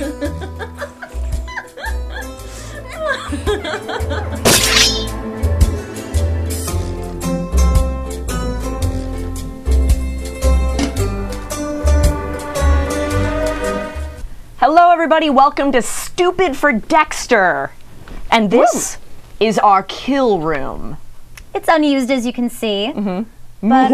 Hello everybody, welcome to Stupid for Dexter. And this is our kill room. It's unused, as you can see. But,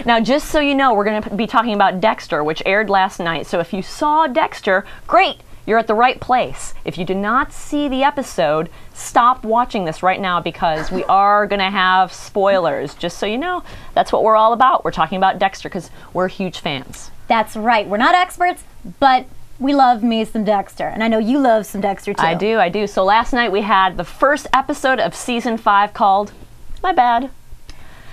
now, just so you know, we're going to be talking about Dexter, which aired last night. So if you saw Dexter, great, you're at the right place. If you did not see the episode, stop watching this right now because we are going to have spoilers. Just so you know, that's what we're all about. We're talking about Dexter because we're huge fans. That's right. We're not experts, but we love me some Dexter. And I know you love some Dexter, too. I do. So last night we had the first episode of Season 5 called My Bad.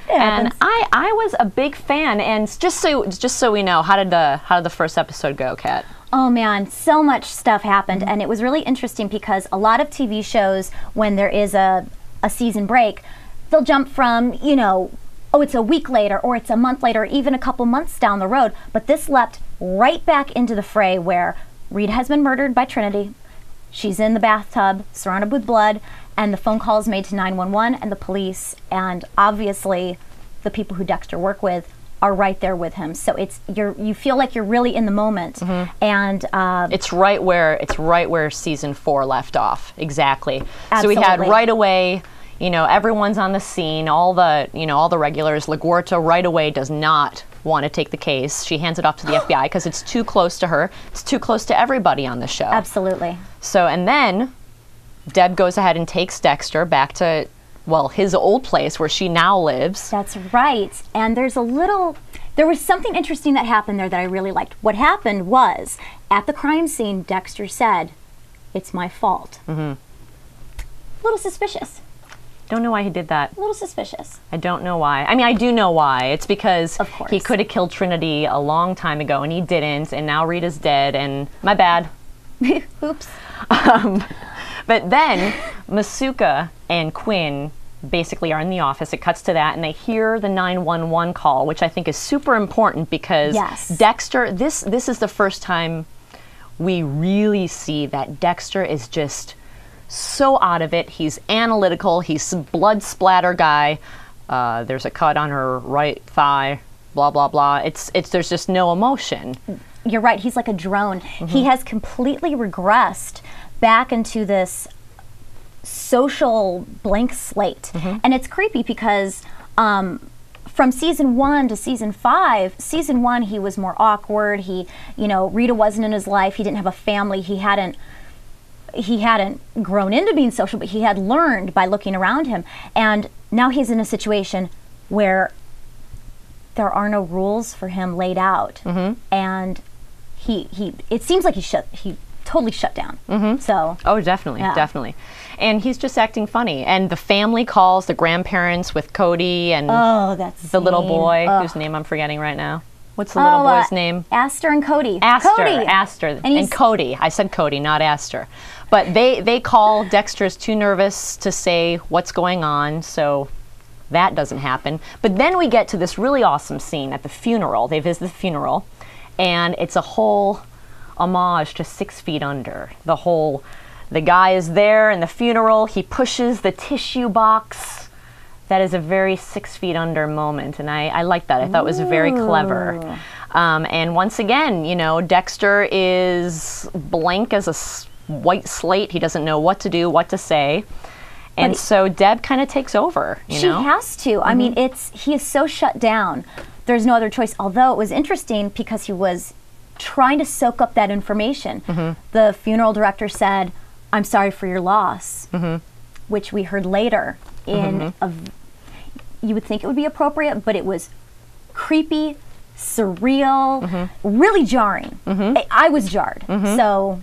And I was a big fan. And just so we know, how did the first episode go, Kat? Oh, man, so much stuff happened. And it was really interesting because a lot of TV shows, when there is a season break, they'll jump from, you know, oh, it's a week later, or it's a month later, or even a couple months down the road. But this leapt right back into the fray where Reed has been murdered by Trinity. She's in the bathtub, surrounded with blood, and the phone call is made to 911 and the police, and obviously the people who Dexter work with are right there with him. So you feel like you're really in the moment, and it's right where season 4 left off. Exactly. Absolutely. So we had right away. You know, everyone's on the scene, all the regulars. LaGuerta right away does not want to take the case. She hands it off to the FBI because it's too close to her. It's too close to everybody on the show. Absolutely. So, and then Deb goes ahead and takes Dexter back to, well, his old place where she now lives. That's right. And there was something interesting that happened there that I really liked. What happened was, at the crime scene, Dexter said, "It's my fault." A little suspicious. Don't know why he did that. A little suspicious. I don't know why. I mean, I do know why. It's because of course he could have killed Trinity a long time ago, and he didn't, and now Rita's dead, and my bad. Oops. But then Masuka and Quinn basically are in the office. It cuts to that, and they hear the 911 call, which I think is super important because Dexter, this is the first time we really see that Dexter is just so out of it. He's analytical. He's a blood splatter guy. There's a cut on her right thigh. Blah blah blah. There's just no emotion. You're right. He's like a drone. He has completely regressed back into this social blank slate, and it's creepy because from season 1 to season 5, season 1 he was more awkward. Rita wasn't in his life. He didn't have a family. He hadn't grown into being social, but he had learned by looking around him. And now he's in a situation where there are no rules for him laid out. And it seems like he totally shut down. So. Oh, definitely, definitely. And he's just acting funny. And the family calls, the grandparents with Cody and the little boy whose name I'm forgetting right now. What's the little boy's name? Aster and Cody. Aster and Cody. I said Cody, not Aster. But they call. Dexter's too nervous to say what's going on, so that doesn't happen. But then we get to this really awesome scene at the funeral. They visit the funeral, and it's a whole homage to 6 Feet Under. The guy is there in the funeral. He pushes the tissue box. That is a very 6 Feet Under moment, and I like that. I thought it was very clever. And once again, Dexter is blank as a white slate. He doesn't know what to do, what to say. And so Deb kind of takes over, She has to. I mean, he is so shut down. There's no other choice. Although it was interesting because he was trying to soak up that information. The funeral director said, "I'm sorry for your loss," which we heard later in you would think it would be appropriate, but it was creepy, surreal, really jarring. I was jarred. So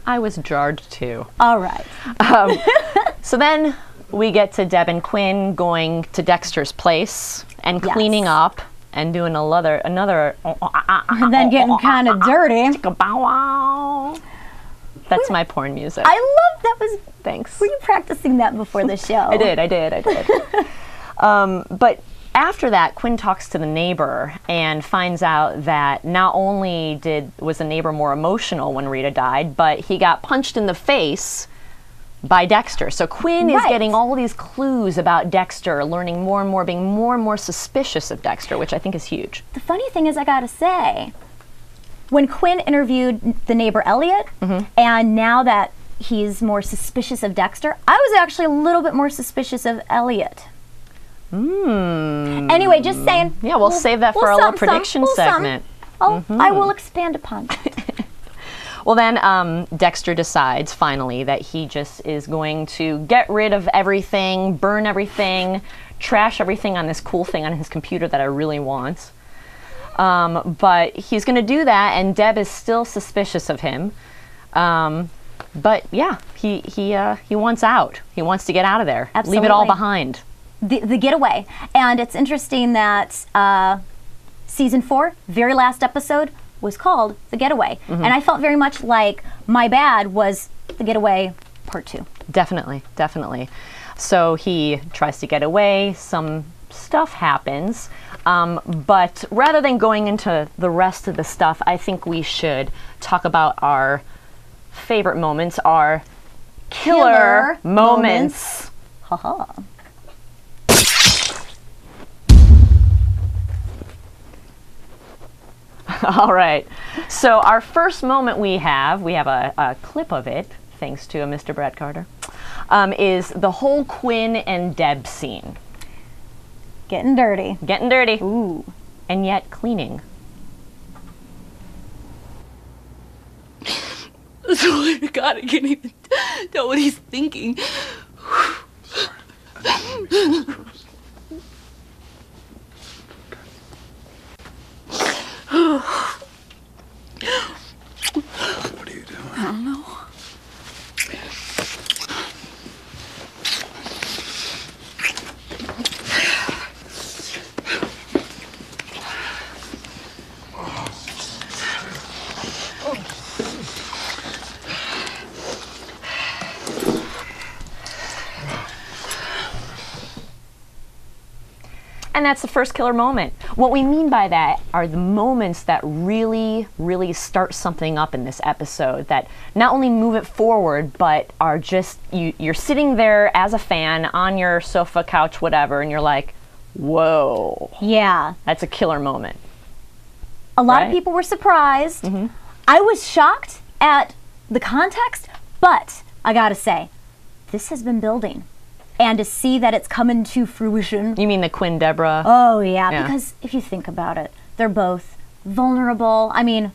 I was jarred too. All right. So then we get to Deb and Quinn going to Dexter's place and cleaning up and doing another and then getting kind of dirty. That's my porn music. I love that. Thanks. Were you practicing that before the show? I did. But after that, Quinn talks to the neighbor and finds out that not only was the neighbor more emotional when Rita died, but he got punched in the face by Dexter. So Quinn is getting all these clues about Dexter, learning more and more, being more and more suspicious of Dexter, which I think is huge. The funny thing is, I gotta say, when Quinn interviewed the neighbor Elliot, and now that he's more suspicious of Dexter, I was actually a little bit more suspicious of Elliot. Anyway, just saying. Yeah, we'll save that for our little prediction segment. I will expand upon that. Well, then Dexter decides finally that he just is going to get rid of everything, burn everything, trash everything on this cool thing on his computer that I really want. But he's going to do that, and Deb is still suspicious of him. But yeah, he wants out. He wants to get out of there. Absolutely. Leave it all behind. The getaway. And it's interesting that season 4, very last episode, was called The Getaway. And I felt very much like My Bad was The Getaway Part 2. Definitely, definitely. So he tries to get away. Some stuff happens. But rather than going into the rest of the stuff, I think we should talk about our favorite moments, our killer moments. Haha. All right. So our first moment we have a clip of it, thanks to Mr. Brad Carter, is the whole Quinn and Deb scene. Getting dirty. Getting dirty. Ooh. And yet cleaning. I swear to God, I can't even tell what he's thinking. What are you doing? I don't know. And that's the first killer moment. What we mean by that are the moments that really, really start something up in this episode, that not only move it forward, but are just, you're sitting there as a fan on your sofa, couch, whatever, and you're like, whoa. Yeah. That's a killer moment. A lot of people were surprised. I was shocked at the context, but I gotta say, this has been building. And to see that it's coming to fruition. You mean the Quinn Deborah? Oh, yeah, because if you think about it, they're both vulnerable. I mean,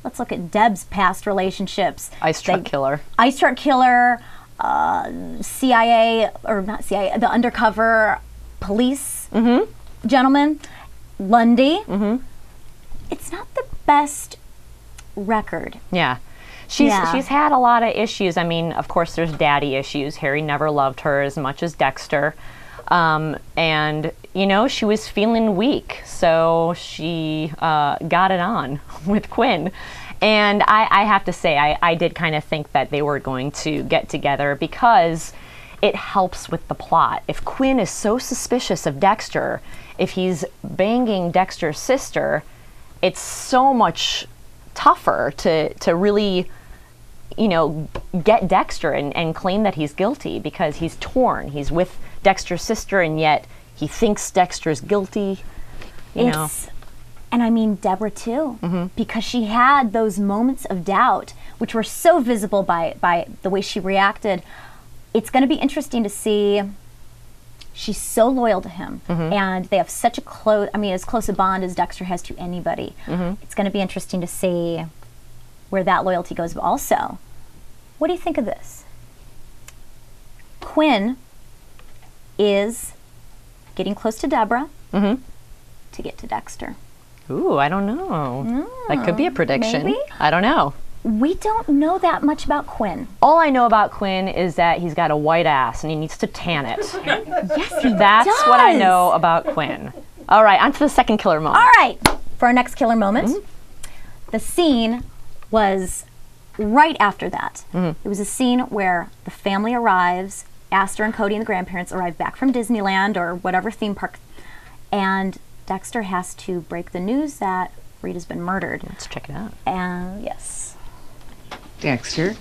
let's look at Deb's past relationships. Ice Truck Killer. Ice Truck Killer, CIA, or not CIA, the undercover police gentleman, Lundy. It's not the best record. Yeah. She's had a lot of issues. I mean, of course, there's daddy issues. Harry never loved her as much as Dexter. And, you know, she was feeling weak. So she got it on with Quinn. And I have to say, I did kind of think that they were going to get together because it helps with the plot. If Quinn is so suspicious of Dexter, if he's banging Dexter's sister, it's so much tougher to really, you know, get Dexter and claim that he's guilty, because he's torn. He's with Dexter's sister, and yet he thinks Dexter's guilty. You know. And I mean Deborah too, because she had those moments of doubt, which were so visible by the way she reacted. It's going to be interesting to see. She's so loyal to him, and they have such a close, I mean, as close a bond as Dexter has to anybody. It's going to be interesting to see where that loyalty goes. But also, what do you think of this? Quinn is getting close to Deborah to get to Dexter. Ooh, I don't know. That could be a prediction. Maybe? I don't know. We don't know that much about Quinn. All I know about Quinn is that he's got a white ass and he needs to tan it. Yes, he That's does. what I know about Quinn. All right, on to the second killer moment. All right, for our next killer moment, the scene was right after that. It was a scene where the family arrives, Astor and Cody and the grandparents arrive back from Disneyland or whatever theme park, and Dexter has to break the news that Rita's been murdered. Let's check it out. And yes. Dexter?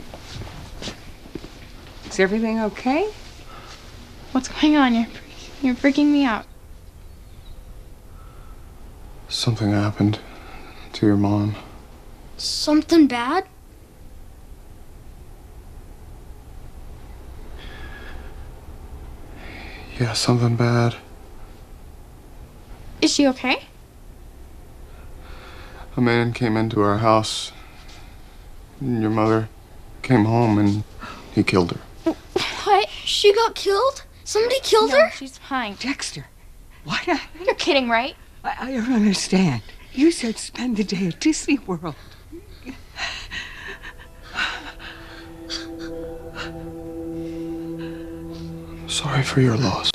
Is everything okay? What's going on? You're freaking me out. Something happened to your mom. Something bad? Yeah, something bad. Is she okay? A man came into our house. And your mother came home and he killed her. What? She got killed? Somebody killed her? She's fine. Dexter, what? You're kidding, right? I don't understand. You said spend the day at Disney World. Sorry for your loss.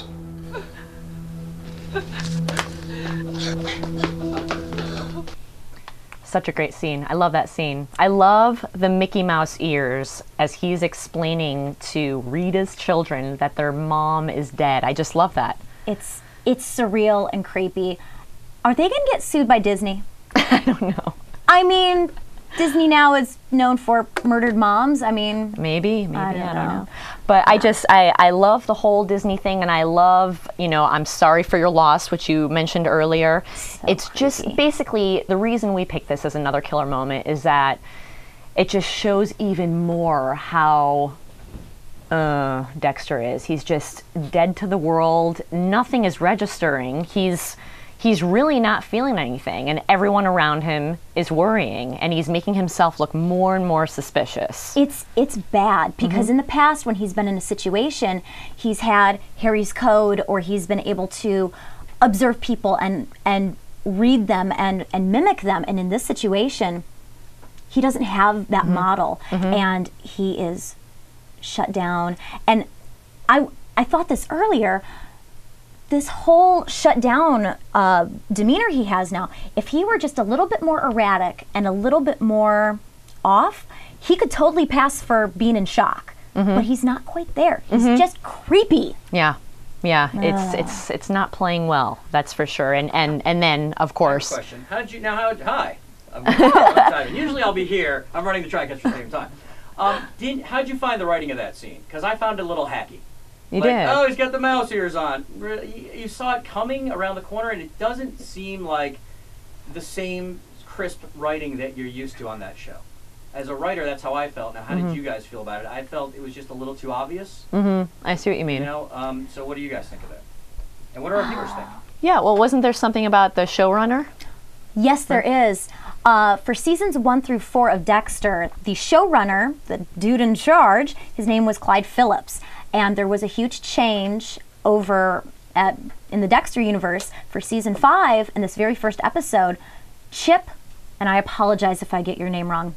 Such a great scene. I love that scene. I love the Mickey Mouse ears as he's explaining to Rita's children that their mom is dead. I just love that. It's surreal and creepy. Are they going to get sued by Disney? I don't know. I mean, Disney now is known for murdered moms. I mean, maybe, I I don't don't know. know. But I love the whole Disney thing, and I love, I'm sorry for your loss, which you mentioned earlier. It's creepy. just basically the reason we picked this as another killer moment is that it just shows even more how Dexter is. He's just dead to the world. Nothing is registering. He's really not feeling anything, and everyone around him is worrying, and he's making himself look more and more suspicious. It's bad because in the past when he's been in a situation, he's had Harry's code, or he's been able to observe people and read them and mimic them, and in this situation he doesn't have that model, and he is shut down. And I thought this earlier, this whole shut down demeanor he has now, if he were just a little bit more erratic and a little bit more off, he could totally pass for being in shock. But he's not quite there. He's just creepy. Yeah. It's not playing well, that's for sure. And then of course, Question: Hi. I'm usually I'll be here. I'm running the TriCast at the same time. How'd you find the writing of that scene? Because I found it a little hacky. you did. Oh, he's got the mouse ears on. You saw it coming around the corner, and it doesn't seem like the same crisp writing that you're used to on that show. As a writer, that's how I felt. Now, how did you guys feel about it? I felt it was just a little too obvious. I see what you mean. So what do you guys think of it? And what do our viewers think? Yeah, well, wasn't there something about the showrunner? Yes, there is. For seasons 1 through 4 of Dexter, the showrunner, the dude in charge, his name was Clyde Phillips. And there was a huge change over in the Dexter universe for season 5. In this very first episode, Chip, and I apologize if I get your name wrong,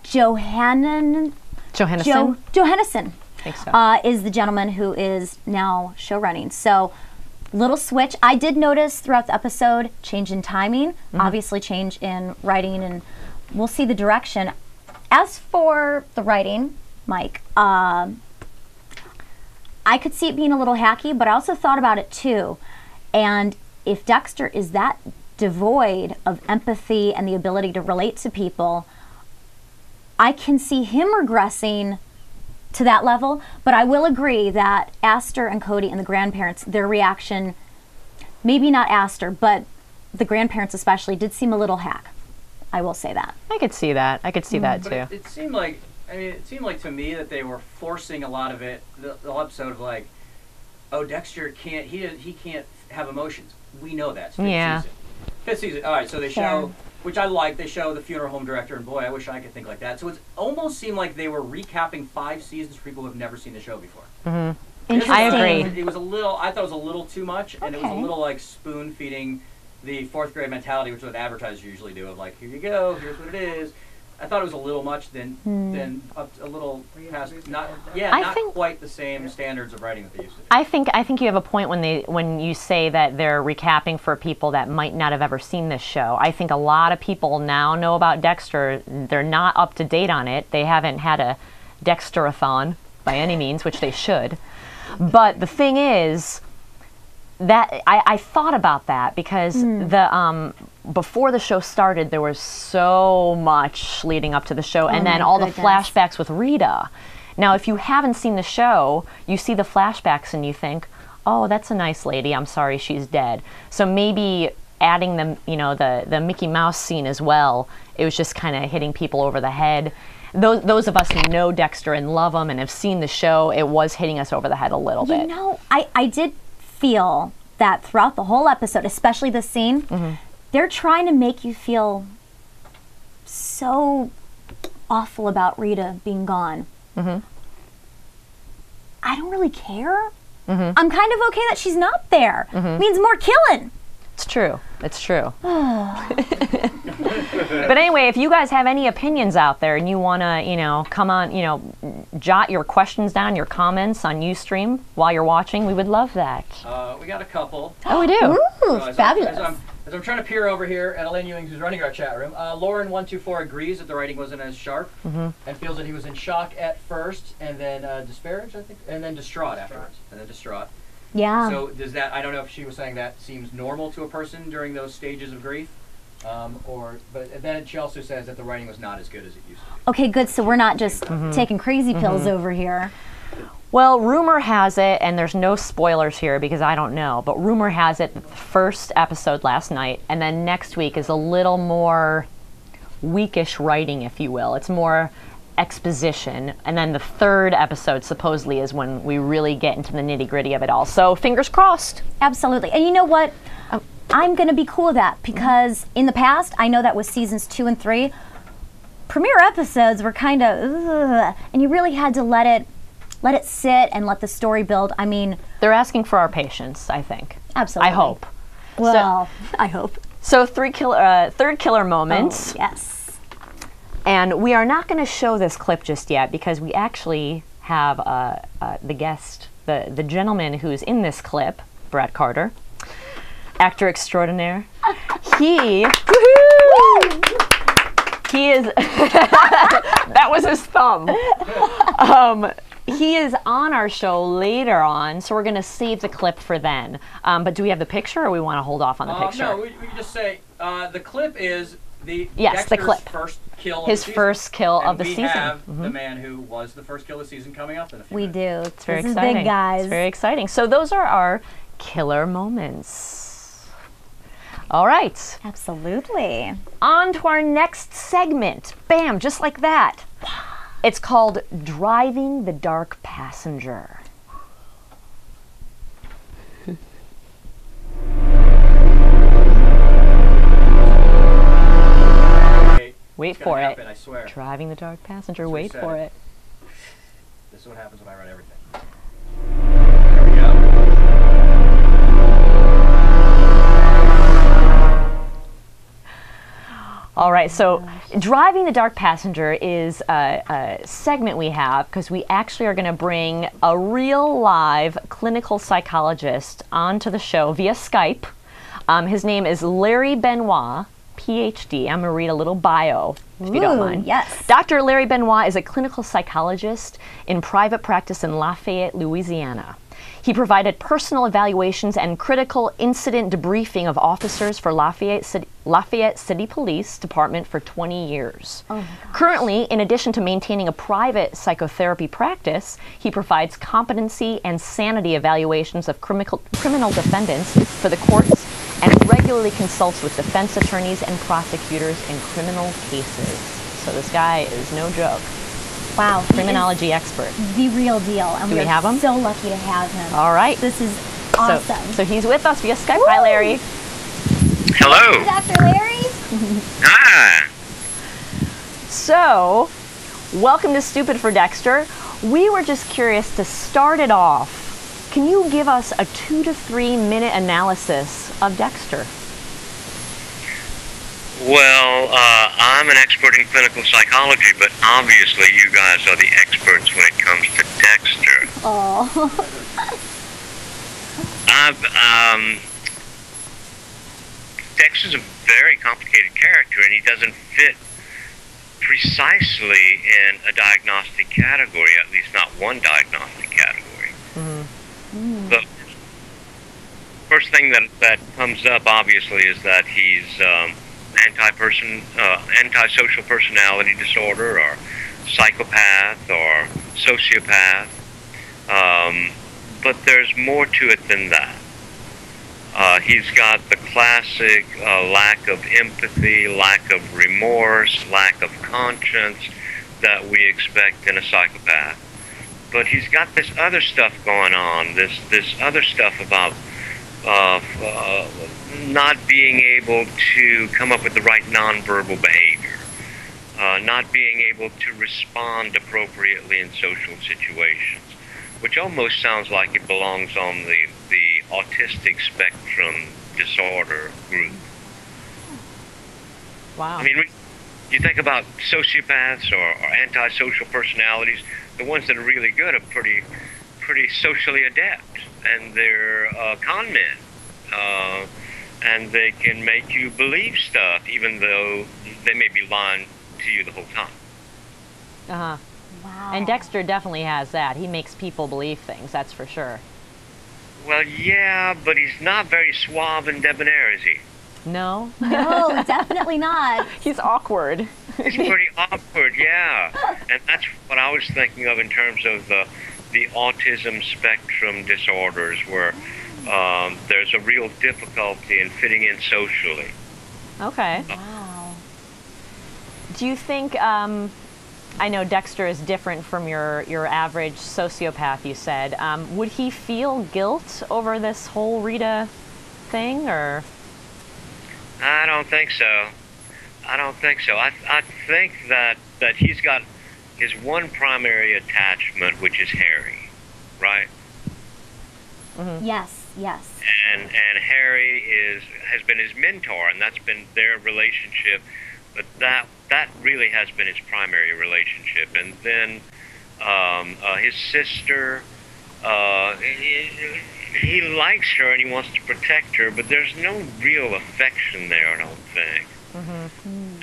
Johannesson? Johannesson I think so. is the gentleman who is now show running. So, little switch. I did notice throughout the episode change in timing, obviously change in writing, and we'll see the direction. As for the writing, Mike, I could see it being a little hacky, but I also thought about it too. And if Dexter is that devoid of empathy and the ability to relate to people, I can see him regressing to that level. But I will agree that Aster and Cody and the grandparents, their reaction, maybe not Aster, but the grandparents especially, did seem a little hack. I will say that. I could see that. I could see that too. But it seemed like, it seemed like to me that they were forcing a lot of it. The whole episode of like, oh, Dexter can't. He can't have emotions. We know that. Fifth season. All right. So they show, which I like. They show the funeral home director, and boy, I wish I could think like that. So it almost seemed like they were recapping 5 seasons for people who have never seen the show before. I agree. It was a little. I thought it was a little too much, and it was a little like spoon feeding the 4th grade mentality, which is what advertisers usually do. Of like, here you go. Here's what it is. I thought it was a little much, then up a little past, not quite the same standards of writing that they used to do. I think you have a point when you say that they're recapping for people that might not have ever seen this show. I think a lot of people now know about Dexter. They're not up to date on it. They haven't had a Dexter-a-thon by any means, which they should. But the thing is, I thought about that because the before the show started, there was so much leading up to the show, and then all the flashbacks with Rita. Now, if you haven't seen the show, you see the flashbacks and you think, oh, that's a nice lady. I'm sorry she's dead. So maybe adding them, you know, the Mickey Mouse scene as well, it was just kind of hitting people over the head. Those of us who know Dexter and love him and have seen the show, it was hitting us over the head a little bit. You know, I did feel that throughout the whole episode, especially the scene, they're trying to make you feel so awful about Rita being gone. I don't really care. I'm kind of okay that she's not there. Means more killing. It's true. It's true. But anyway, if you guys have any opinions out there and you want to, you know, come on, you know, jot your questions down, your comments on Ustream while you're watching, we would love that. We got a couple. Oh, we do? Ooh, fabulous. As I'm trying to peer over here at Elaine Ewing, who's running our chat room, Lauren124 agrees that the writing wasn't as sharp and feels that he was in shock at first and then disparaged, I think, and then distraught afterwards. And then distraught. Yeah. So does that, I don't know if she was saying that seems normal to a person during those stages of grief, but then she also says that the writing was not as good as it used to be. Okay, good. So we're not just taking crazy pills over here. Well, rumor has it, and there's no spoilers here because I don't know, but rumor has it that the first episode last night and then next week is a little more weakish writing, if you will. It's more exposition, and then the third episode supposedly is when we really get into the nitty-gritty of it all. So fingers crossed. Absolutely. And you know what? I'm going to be cool with that because in the past, I know that with seasons 2 and 3, premiere episodes were kind of, and you really had to let it sit and let the story build. I mean, they're asking for our patience, I think. Absolutely. I hope. Well, I hope. So third killer moment. Oh, yes. And we are not going to show this clip just yet because we actually have the guest, the gentleman who's in this clip, Brett Carter, actor extraordinaire. He is, that was his thumb. He is on our show later on, so we're going to save the clip for then. But do we have the picture, or we want to hold off on the picture? No, we can just say the clip is Dexter's the clip. First kill his of the season. First kill and of the season. We have the man who was the first kill of the season coming up in a few minutes. We do. It's very this exciting. Is big, guys. It's very exciting. So those are our killer moments. All right. Absolutely. On to our next segment. Bam, just like that. It's called Driving the Dark Passenger. Wait for it. I swear. Driving the Dark Passenger. Wait for it. This is what happens when I run everything. There we go. All right, so Driving the Dark Passenger is a segment we have because we actually are going to bring a real live clinical psychologist onto the show via Skype. His name is Larry Benoit Ph.D. I'm going to read a little bio, if you don't mind. Yes. Dr. Larry Benoit is a clinical psychologist in private practice in Lafayette, Louisiana. He provided personal evaluations and critical incident debriefing of officers for Lafayette City Police Department for 20 years. Oh my gosh. Currently, in addition to maintaining a private psychotherapy practice, he provides competency and sanity evaluations of criminal defendants for the courts and regularly consults with defense attorneys and prosecutors in criminal cases. So this guy is no joke. Wow. Criminology expert. The real deal. And Do we have him? So lucky to have him. All right. This is awesome. So he's with us via Skype. Woo! Hi, Larry. Hello. Dr. Larry? Hi. So, welcome to Stupid for Dexter. We were just curious to start it off. Can you give us a 2 to 3 minute analysis of Dexter? Well, I'm an expert in clinical psychology, but obviously you guys are the experts when it comes to Dexter. Oh. Dexter's a very complicated character, and he doesn't fit precisely in a diagnostic category, at least not one diagnostic category. But first thing that comes up, obviously, is that he's antisocial personality disorder, or psychopath, or sociopath. But there's more to it than that. He's got the classic lack of empathy, lack of remorse, lack of conscience that we expect in a psychopath. But he's got this other stuff going on, this other stuff about not being able to come up with the right nonverbal behavior, not being able to respond appropriately in social situations, which almost sounds like it belongs on the autistic spectrum disorder group. Wow. I mean, you think about sociopaths or antisocial personalities, the ones that are really good are pretty socially adept, and they're con men, and they can make you believe stuff even though they may be lying to you the whole time. Uh-huh. Wow. And Dexter definitely has that. He makes people believe things, that's for sure. Well, yeah, but he's not very suave and debonair, is he? No? No, definitely not. He's awkward. He's pretty awkward, yeah. And that's what I was thinking of in terms of the autism spectrum disorders, where there's a real difficulty in fitting in socially. Okay. Wow. Do you think, I know Dexter is different from your average sociopath, you said. Would he feel guilt over this whole Rita thing, or? I don't think so. I don't think so. I think that he's got his one primary attachment, which is Harry, right? Mm-hmm. Yes, yes. And Harry has been his mentor, and that's been their relationship. But that really has been his primary relationship. And then his sister, he likes her and he wants to protect her, but there's no real affection there, I don't think. Mm-hmm.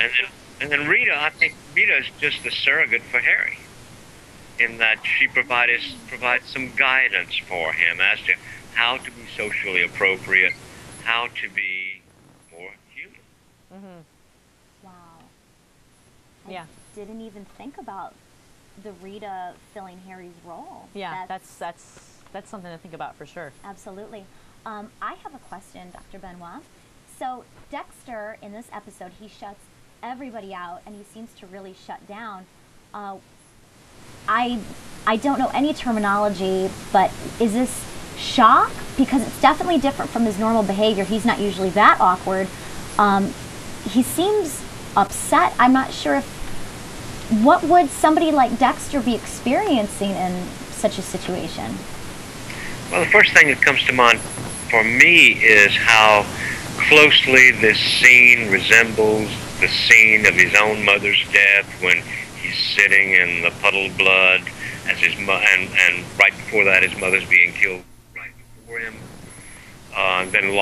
And then Rita, I think Rita is just a surrogate for Harry, in that she provides some guidance for him as to how to be socially appropriate, how to be more human. Mm-hmm. Wow. Yeah. I didn't even think about the Rita filling Harry's role. Yeah, that's something to think about for sure. Absolutely. I have a question, Dr. Benoit. So Dexter, in this episode, he shuts everybody out, and he seems to really shut down. I don't know any terminology, but is this shock? Because it's definitely different from his normal behavior. He's not usually that awkward. He seems upset. I'm not sure if, what would somebody like Dexter be experiencing in such a situation? Well, the first thing that comes to mind for me is how closely this scene resembles the scene of his own mother's death, when he's sitting in the puddle of blood as his and right before that his mother's being killed right before him. Then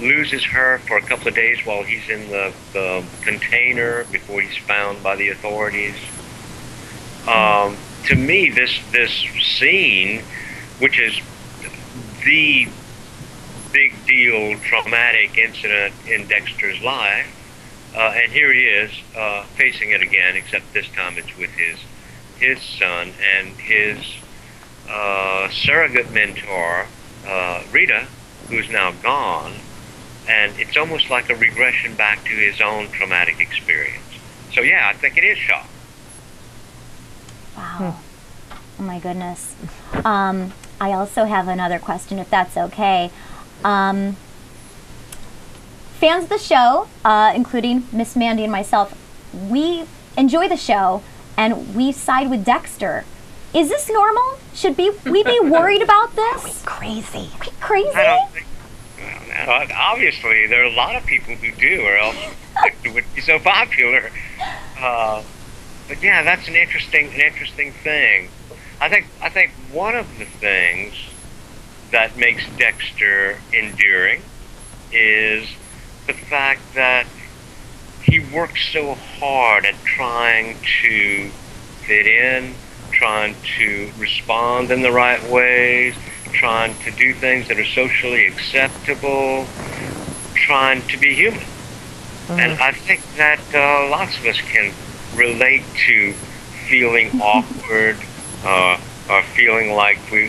loses her for a couple of days while he's in the container before he's found by the authorities. To me, this scene, which is the big deal traumatic incident in Dexter's life, and here he is facing it again, except this time it's with his son and his surrogate mentor, Rita, who's now gone, and it's almost like a regression back to his own traumatic experience. So yeah, I think it is shock. Wow. Oh my goodness. I also have another question, if that's okay. Fans of the show, including Miss Mandy and myself, we enjoy the show, and we side with Dexter. Is this normal? Should we be worried about this? Are we crazy? Are we crazy? I don't think, well, obviously, there are a lot of people who do, or else it would be so popular. But yeah, that's an interesting thing. I think one of the things that makes Dexter endearing is the fact that he works so hard at trying to fit in, trying to respond in the right ways, trying to do things that are socially acceptable, trying to be human. And I think that lots of us can relate to feeling awkward, or feeling like we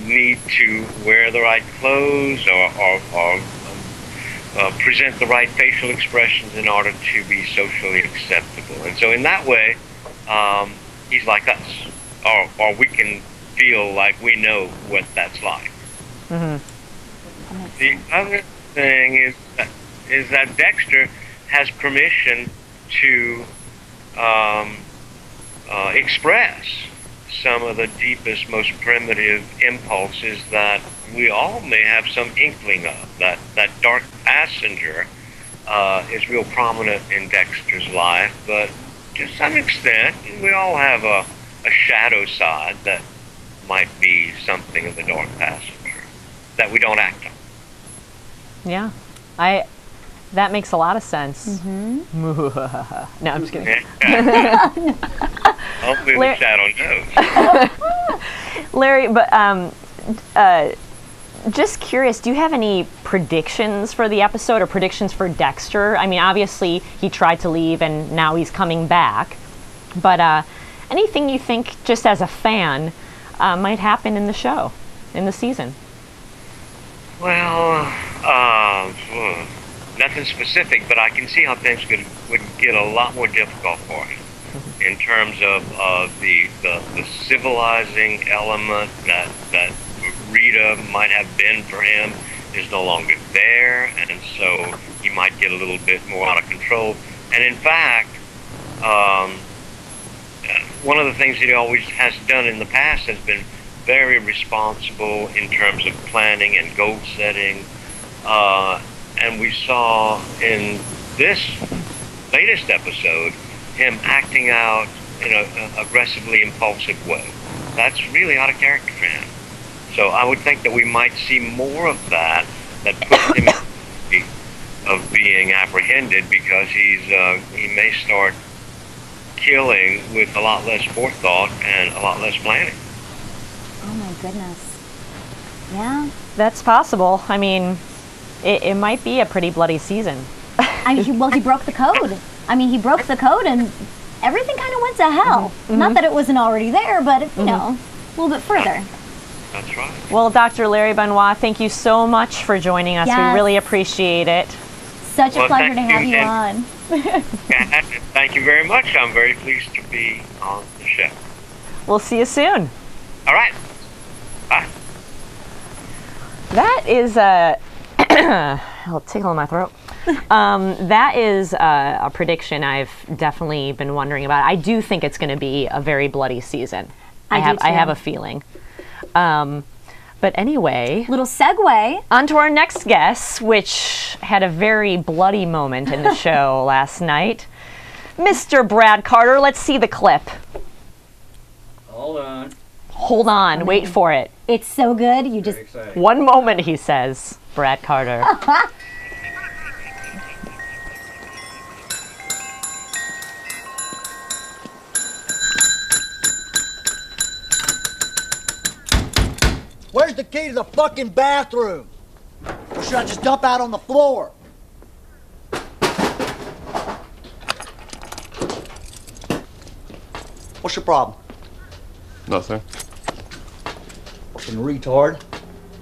need to wear the right clothes or present the right facial expressions in order to be socially acceptable. And so in that way, he's like us, or we can feel like we know what that's like. The other thing is that Dexter has permission to express some of the deepest, most primitive impulses that we all may have some inkling of. That dark passenger is real prominent in Dexter's life, but to some extent, we all have a shadow side that might be something of the dark passenger that we don't act on. Yeah, that makes a lot of sense. No, I'm just kidding. Hopefully the shadow knows. Larry, but just curious, do you have any predictions for the episode or predictions for Dexter? I mean, obviously he tried to leave and now he's coming back, but anything you think, just as a fan, might happen in the show, in the season? Well, nothing specific, but I can see how things would get a lot more difficult for him in terms of the civilizing element that Rita might have been for him is no longer there, and so he might get a little bit more out of control. And in fact, one of the things that he always has done in the past has been very responsible in terms of planning and goal setting. And we saw in this latest episode him acting out in an aggressively impulsive way. That's really out of character for him. So I would think that we might see more of that puts him in of being apprehended, because he may start killing with a lot less forethought and a lot less planning. Oh my goodness. Yeah. That's possible. I mean, it might be a pretty bloody season. I mean, he broke the code. I mean, he broke the code and everything kind of went to hell. Not that it wasn't already there, but, you know, a little bit further. That's right. Well, Dr. Larry Benoit, thank you so much for joining us. Yes. We really appreciate it. Such a pleasure to have you on. Thank you very much. I'm very pleased to be on the show. We'll see you soon. All right. Bye. That is a tickle in my throat. That is a prediction I've definitely been wondering about. I do think it's going to be a very bloody season. I have a feeling. But anyway, little segue on to our next guest, which had a very bloody moment in the show last night. Mr. Brad Carter, let's see the clip. Hold on, wait for it. It's so good, you just... One moment, he says, Brad Carter. Where's the key to the fucking bathroom? Or should I just dump out on the floor? What's your problem? Nothing. Fucking retard.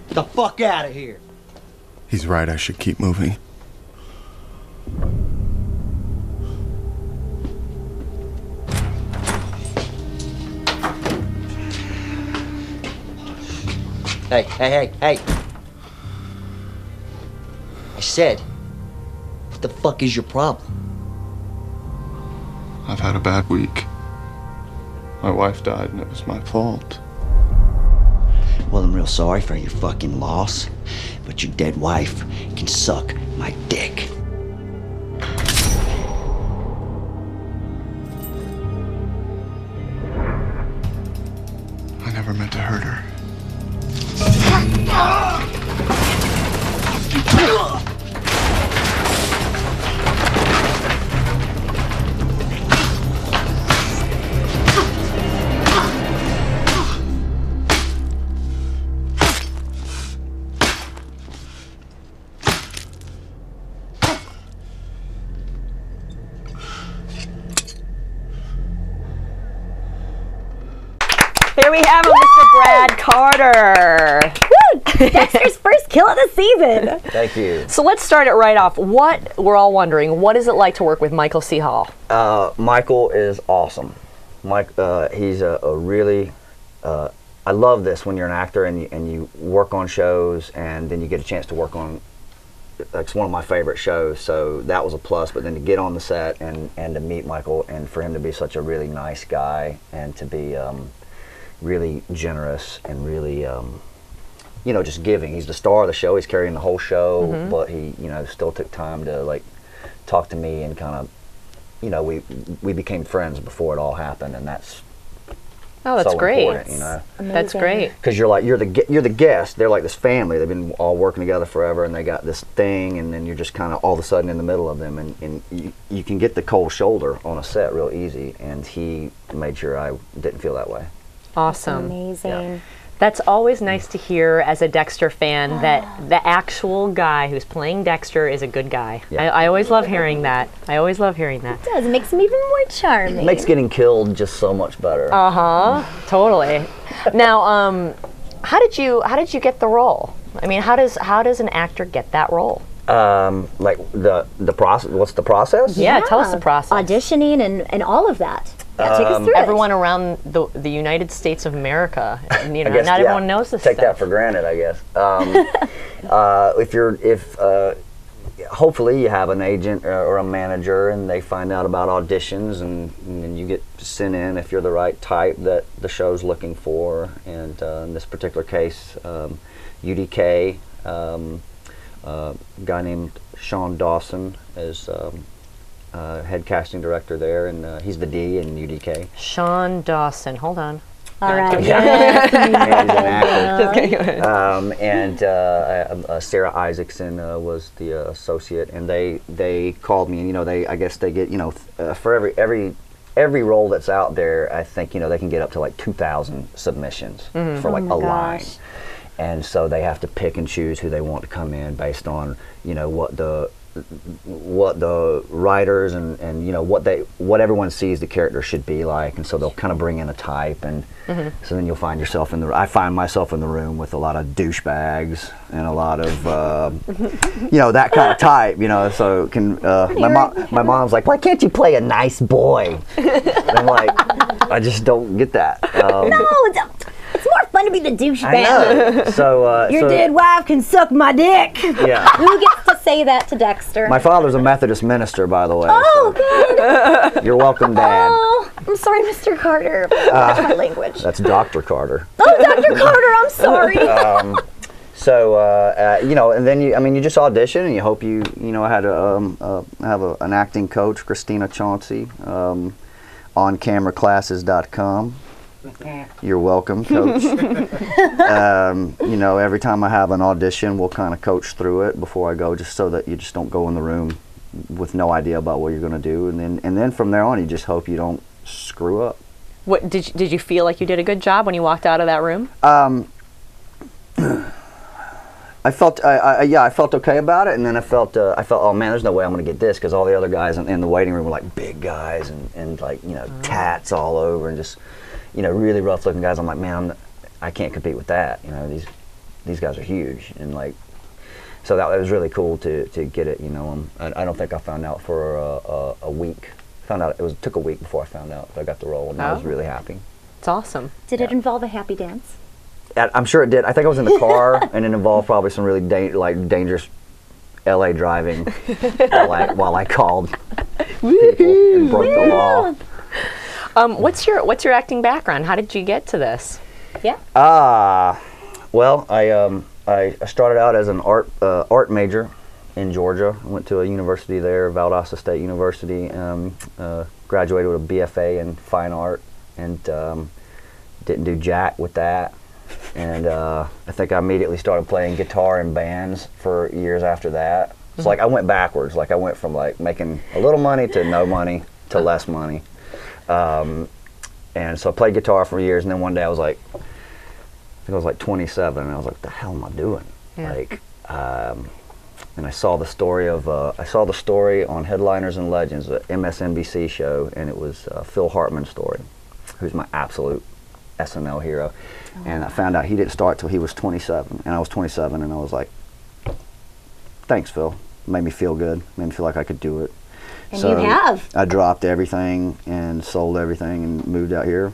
Get the fuck out of here. He's right, I should keep moving. Hey. I said, what the fuck is your problem? I've had a bad week. My wife died and it was my fault. Well, I'm real sorry for your fucking loss, but your dead wife can suck my dick. I never meant to hurt her. Here we have him, Mr. Brad Carter. Woo! Dexter's first kill of the season. Thank you. So let's start it right off. We're all wondering, what is it like to work with Michael C. Hall? Michael is awesome. He's a really, I love this when you're an actor and you work on shows and then you get a chance to work on, it's one of my favorite shows, so that was a plus. But then to get on the set and to meet Michael and for him to be such a really nice guy and to be really generous and really, you know, just giving. He's the star of the show. He's carrying the whole show, but he, you know, still took time to like talk to me and kind of, you know, we became friends before it all happened, and that's that's so great. important, you know. That's great. Because you're the guest. They're like this family. They've been all working together forever, and they got this thing, and then you're just kind of all of a sudden in the middle of them, and you can get the cold shoulder on a set real easy. And he made sure I didn't feel that way. Awesome. Amazing. Yeah. That's always nice to hear as a Dexter fan, that the actual guy who's playing Dexter is a good guy. Yeah. I always love hearing that. I always love hearing that. It does. It makes him even more charming. It makes getting killed just so much better. Totally. Now, how did you get the role? I mean, how does an actor get that role? Like the process. What's the process? Yeah, tell us the process. Auditioning and all of that. Yeah, take us through everyone around the United States of America, and, you know, guess, not everyone knows this Take stuff. that for granted, I guess. Hopefully you have an agent or a manager, and they find out about auditions, and then you get sent in if you're the right type that the show's looking for. And in this particular case, UDK, a guy named Sean Dawson is head casting director there, and he's the D in UDK. Sean Dawson, hold on. All right. Yeah. And an actor. Just kidding, go ahead. And Sarah Isaacson was the associate, and they called me, and you know, I guess they get, you know, for every role that's out there, I think, you know, they can get up to like 2,000 submissions for like a line. And so they have to pick and choose who they want to come in based on, you know, what the writers and you know what everyone sees the character should be like, and so they'll kind of bring in a type, and so then you'll find yourself I find myself in the room with a lot of douchebags and a lot of you know, that kind of type, you know. So my mom's like, why can't you play a nice boy? And I'm like, I just don't get that. No, it's more fun to be the douchebag. I know. So your dead wife can suck my dick. Yeah. Who gets to say that to Dexter? My father's a Methodist minister, by the way. Oh, so. Good. You're welcome, Dad. Oh, I'm sorry, Mr. Carter. Watch my language. That's Dr. Carter. Oh, Dr. Carter, I'm sorry. So you know, and then you just audition, and you hope you know, I had have an acting coach, Christina Chauncey, oncameraclasses.com. You're welcome, Coach. You know, every time I have an audition, we'll kind of coach through it before I go, just so that you just don't go in the room with no idea about what you're going to do, and then from there on, you just hope you don't screw up. What did you feel like you did a good job when you walked out of that room? I felt I felt okay about it, and then I felt oh man, there's no way I'm gonna get this, because all the other guys in the waiting room were like big guys and like, you know, tats all over and just, you know, really rough looking guys. I'm like, man, I can't compete with that. You know, these guys are huge, and like, so that was really cool to get it. You know, I don't think I found out for a week. Found out took a week before I found out that I got the role, and I was really happy. It's awesome. Did it involve a happy dance? I'm sure it did. I think I was in the car, and it involved probably some really dangerous LA driving while I called people and broke the law. What's your acting background? How did you get to this? Yeah. Well, I started out as an art major in Georgia. I went to a university there, Valdosta State University. Graduated with a BFA in fine art, and didn't do jack with that. And I think I immediately started playing guitar in bands for years after that. So like I went backwards. Like I went from like making a little money to no money to less money. And so I played guitar for years, and then one day I think I was like 27, and I was like, what the hell am I doing? Yeah. Like, and I saw the story on Headliners and Legends, an MSNBC show, and it was Phil Hartman's story, who's my absolute SNL hero. And I found out he didn't start till he was 27, and I was 27, and I was like, thanks, Phil. Made me feel good. Made me feel like I could do it. And so you have. I dropped everything and sold everything and moved out here.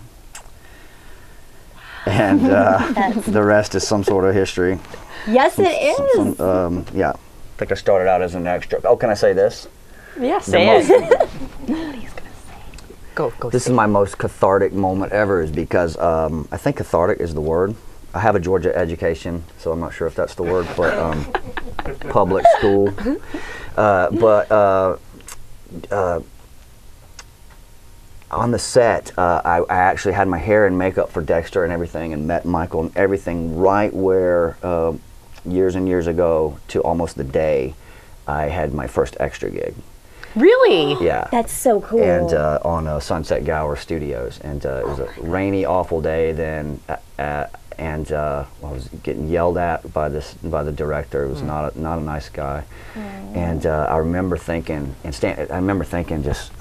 And the rest is some sort of history. Yes, it is. Yeah. I think I started out as an extra. Oh, can I say this? Yeah, say it. Go. This is my most cathartic moment ever, is because I think cathartic is the word. I have a Georgia education, so I'm not sure if that's the word, but public school. On the set, I actually had my hair and makeup for Dexter and everything, and met Michael and everything right where years and years ago, to almost the day, I had my first extra gig. Really? Yeah. That's so cool. And on Sunset Gower Studios, and it was a rainy, awful day then, and I was getting yelled at by the director. It was not a nice guy, and I remember thinking, just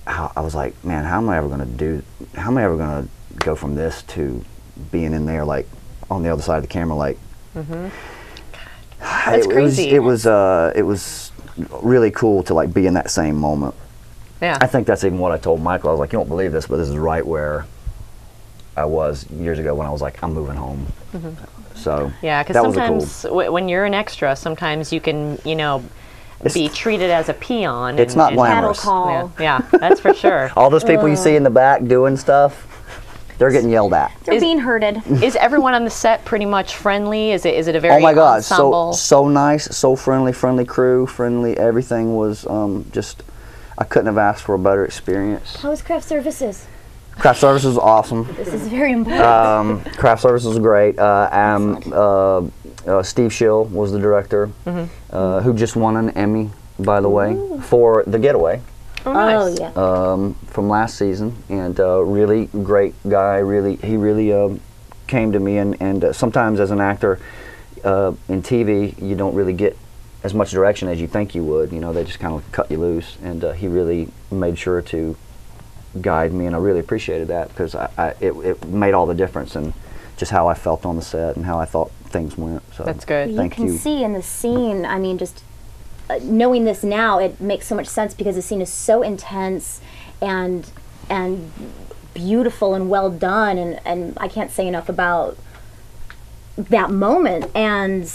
how I was like, man, how am I ever gonna go from this to being in there, like on the other side of the camera, like. That's crazy. It was really cool to like be in that same moment. Yeah. I think that's even what I told Michael. I was like, you won't believe this, but this is right where I was years ago when I was like, I'm moving home. So yeah, because sometimes when you're an extra, sometimes you can, be treated as a peon. It's not glamorous. Yeah, that's for sure. All those people you see in the back doing stuff, they're getting yelled at. They're being herded. Is everyone on the set pretty much friendly? Is it a very oh my God, ensemble? so nice, so friendly crew, friendly. Everything was just. I couldn't have asked for a better experience. How was craft services? Craft services was awesome. This is very important. Craft services was great. Steve Schill was the director, who just won an Emmy, by the way, for The Getaway. Oh, nice. Yeah. From last season, and really great guy. He really came to me, and sometimes as an actor in TV, you don't really get as much direction as you think you would. They just kind of cut you loose, and he really made sure to guide me, and I really appreciated that, because it made all the difference in just how I felt on the set and how I thought things went. So that's good. Thank you. You can see in the scene, I mean, just knowing this now, it makes so much sense, because the scene is so intense and beautiful and well done, and I can't say enough about that moment. And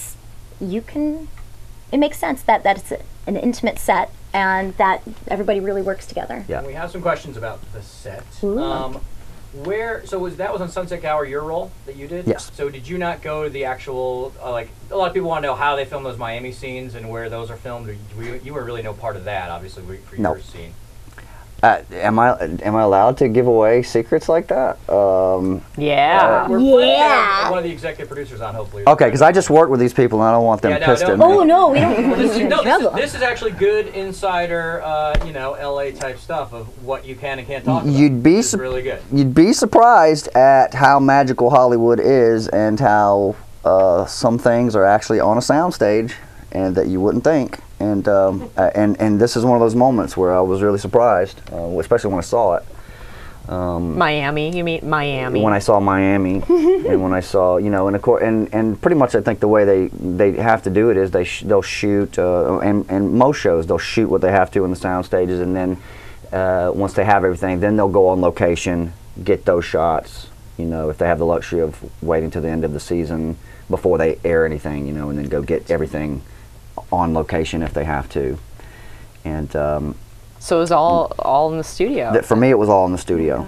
it makes sense that it's an intimate set, and that everybody really works together. Yeah. We have some questions about the set. Ooh. That was on Sunset Gower, your role that you did? Yes. So did you not go to the actual, like, a lot of people want to know how they film those Miami scenes and where those are filmed. You were really no part of that, obviously, for your scene. Am I allowed to give away secrets like that? Yeah. We're planning one of the executive producers on, hopefully. Okay, because I just worked with these people, and I don't want them pissed at me. Oh no, we don't. This is actually good insider, LA type stuff of what you can and can't talk about. It's really good. You'd be surprised at how magical Hollywood is, and how some things are actually on a soundstage, and that you wouldn't think. And this is one of those moments where I was really surprised, especially when I saw it. Miami, you mean Miami? When I saw Miami, and when I saw, and pretty much I think the way they have to do it is they'll shoot, and most shows they'll shoot what they have to in the sound stages, and then once they have everything, then they'll go on location, get those shots. If they have the luxury of waiting to the end of the season before they air anything, and then go get everything on location if they have to. And so it was all in the studio. For me, it was all in the studio.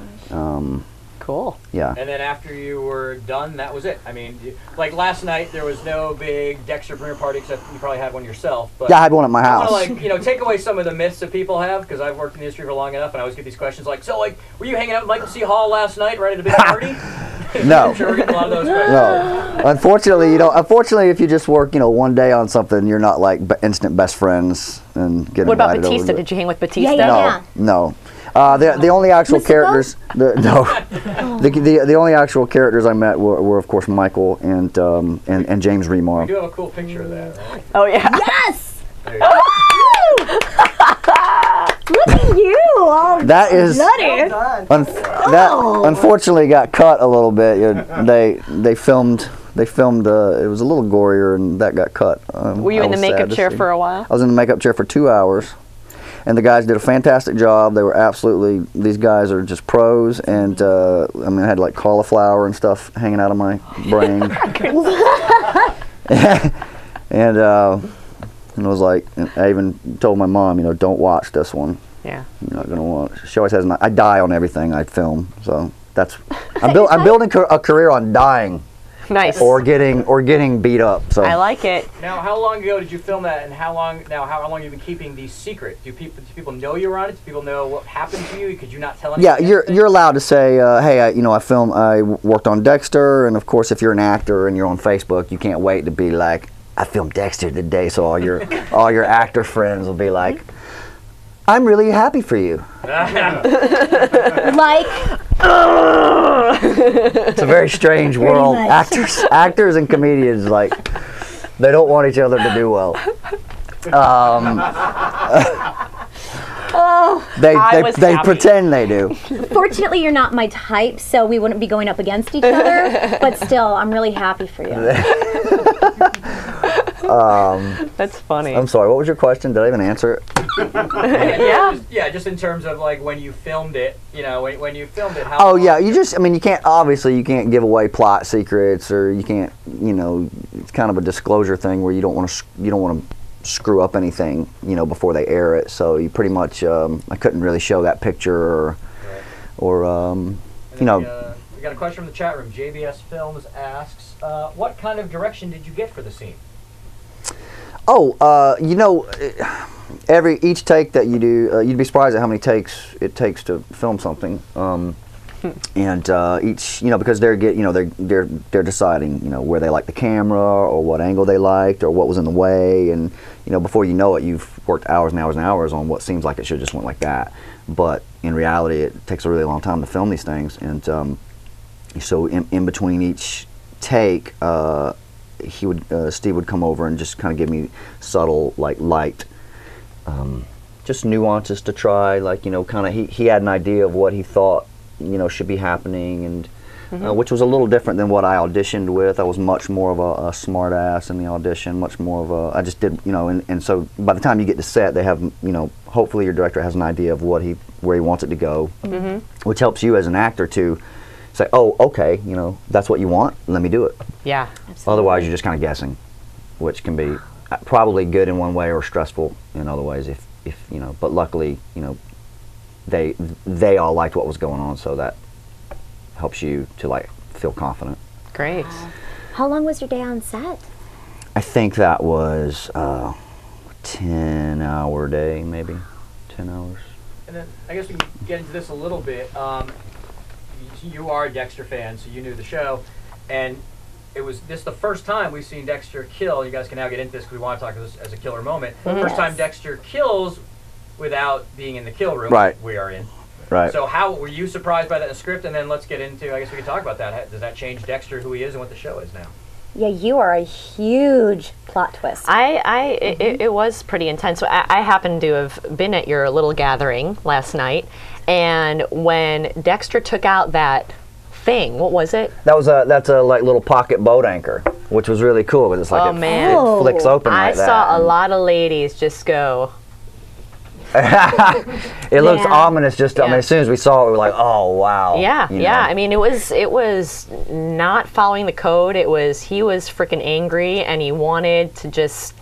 Cool. Yeah. And then after you were done, that was it. I mean, like last night, there was no big Dexter premiere party, except you probably had one yourself. But yeah, I had one at my house. I want to, take away some of the myths that people have, because I've worked in the industry for long enough, and I always get these questions like, were you hanging out with Michael C. Hall last night, right at a big party? No. I'm sure we're getting a lot of those questions. No. Unfortunately, if you just work, one day on something, you're not like instant best friends and get What about invited Batista? over. Did you hang with Batista? No. The only actual characters, the only actual characters I met were of course Michael and James Remar. We do have a cool picture of that, right? Oh yeah. Yes. There you go. Look at you! That is Bloody. that unfortunately got cut a little bit. They filmed. It was a little gorier, and that got cut. Were you in the makeup chair for a while? I was in the makeup chair for 2 hours, and the guys did a fantastic job. They were absolutely. These guys are just pros, and I mean, I had like cauliflower and stuff hanging out of my brain, and I was like, I even told my mom, you know, don't watch this one. Yeah. You're not gonna watch. She always has. I die on everything I film, so that's. I'm building a career on dying. Nice. Or getting beat up. So I like it. Now, how long ago did you film that, and how long have you been keeping these secret? Do people know you're on it? Do people know what happened to you? Could you not tell anyone? Yeah, you're allowed to say, hey, I worked on Dexter, and of course, if you're an actor and you're on Facebook, you can't wait to be like, I filmed Dexter today, so all your actor friends will be like, I'm really happy for you. Like, it's a very strange world. Actors and comedians, like, they don't want each other to do well. They pretend they do. fortunately, you're not my type, so we wouldn't be going up against each other. But still, I'm really happy for you. That's funny. I'm sorry. What was your question? Did I even answer it? Just in terms of like when you filmed it, you know, when you filmed it. How you can't give away plot secrets, or you can't, you know, it's kind of a disclosure thing where you don't want to screw up anything, you know, before they air it. So you pretty much, I couldn't really show that picture or you know. We got a question from the chat room. JBS Films asks, what kind of direction did you get for the scene? Oh, you know, each take that you do, you'd be surprised at how many takes it takes to film something. And each, you know, because they're deciding, you know, where they like the camera or what angle they liked or what was in the way, and you know, before you know it, you've worked hours and hours and hours on what seems like it should have just went like that, but in reality, it takes a really long time to film these things, and so in between each take, Steve would come over and just kind of give me subtle, like light, just nuances to try, like, you know, kind of he had an idea of what he thought, you know, should be happening, and which was a little different than what I auditioned with. I was much more of a smart ass in the audition, much more of a, I just did, you know, and so by the time you get to set, they have, you know, hopefully your director has an idea of where he wants it to go, which helps you as an actor to say, oh, okay, you know, that's what you want, let me do it. Yeah. Absolutely. Otherwise, you're just kind of guessing, which can be probably good in one way or stressful in other ways, if you know, but luckily, you know, they all liked what was going on, so that helps you to like feel confident. Great. How long was your day on set? I think that was a 10-hour day, maybe 10 hours. And then I guess we can get into this a little bit. You are a Dexter fan, so you knew the show, and it was this the first time we've seen Dexter kill. You guys can now get into this because we want to talk about this as a killer moment. First time Dexter kills without being in the kill room. Right. We are in. Right. So how were you surprised by that in the script? And then let's get into, I guess we can talk about that. Does that change Dexter, who he is, and what the show is now? Yeah, you are a huge plot twist. It was pretty intense. So I happened to have been at your little gathering last night, and when Dexter took out that thing, what was it? That's a like little pocket boat anchor, which was really cool because it's like it flicks open like that. I saw a lot of ladies just go. It looks ominous. Just I mean, as soon as we saw it, we were like, "Oh wow!" Yeah, you know? yeah. I mean, it was not following the code. He was freaking angry, and he wanted to just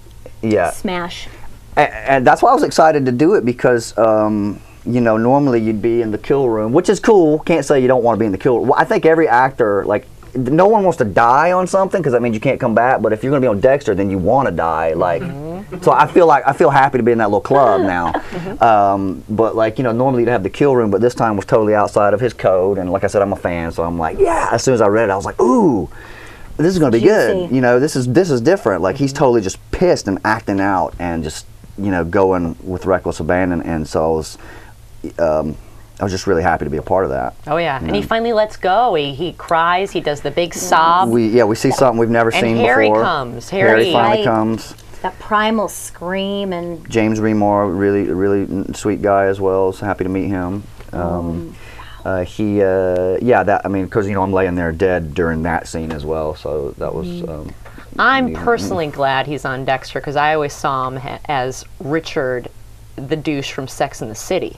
smash. And that's why I was excited to do it, because you know, normally you'd be in the kill room, which is cool. Can't say you don't want to be in the kill room. Well, I think every actor, like, no one wants to die on something because that means you can't come back. But if you're going to be on Dexter, then you want to die, like. So I feel happy to be in that little club now. But like, you know, normally you'd have the kill room, but this time was totally outside of his code. And like I said, I'm a fan, so I'm like, yeah. As soon as I read it, I was like, ooh, this is going to be good. You know, this is different. Like, he's totally just pissed and acting out and just, you know, going with reckless abandon. And so I was just really happy to be a part of that. Oh yeah, and he finally lets go. He cries. He does the big sob. We see something we've never seen Harry before. Comes. Harry finally comes. That primal scream. And James Remar, really sweet guy as well. So happy to meet him. That, I mean, because, you know, I'm laying there dead during that scene as well, so that was... I'm personally glad he's on Dexter, because I always saw him as Richard, the douche from Sex and the City.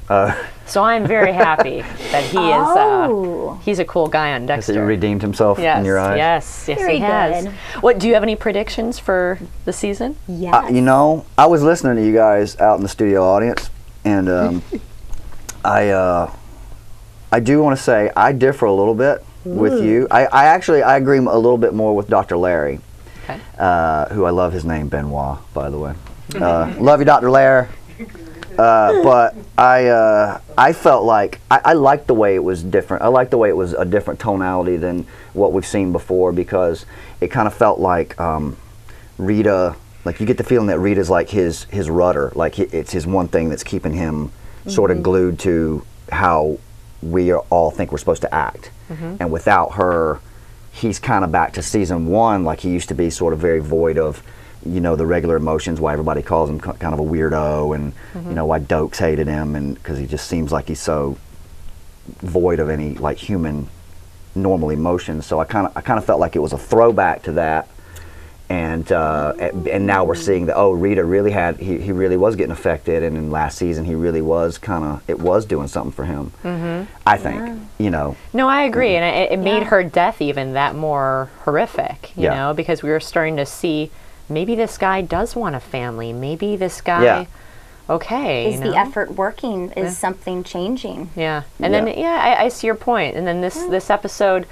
So I'm very happy that he is, he's a cool guy on Dexter. Has he redeemed himself in your eyes? Yes, Very he has. good. What, do you have any predictions for the season? Yes. You know, I was listening to you guys out in the studio audience, and I do want to say I differ a little bit with you. I actually agree a little bit more with Dr. Larry, who I love his name, Benoit, by the way. Love you, Dr. Larry. But I felt like I liked the way it was different. I liked the way it was a different tonality than what we've seen before, because it kind of felt like Rita, like you get the feeling that Rita's like his rudder, like it's his one thing that's keeping him sort of glued to how we all think we're supposed to act. And without her, he's kind of back to season one, like he used to be, sort of very void of, you know, the regular emotions, why everybody calls him kind of a weirdo, and you know, why dokes hated him, and because he just seems like he's so void of any like human normal emotions. So I kind of felt like it was a throwback to that, and now we're seeing that, oh, Rita really had, he really was getting affected, and in last season he really was it was doing something for him. I think, you know. No, I agree, and it made her death even that more horrific, you know, because we were starting to see, maybe this guy does want a family. Maybe this guy, is the effort working? Is something changing? Yeah, and then I see your point. And then this episode,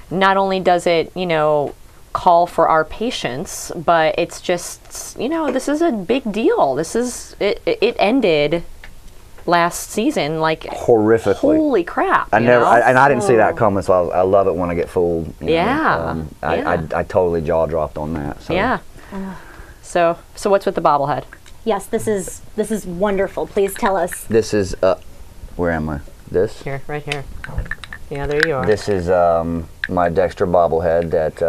not only does it, you know, call for our patience, but it's just, you know, this is a big deal. This is it ended last season like horrifically. Holy crap! I didn't see that coming, so I love it when I get fooled. You know? I totally jaw dropped on that. So. Yeah. So what's with the bobblehead? Yes, this is wonderful. Please tell us. This is where am I? This? Here, right here. Yeah, there you are. This is my Dexter bobblehead that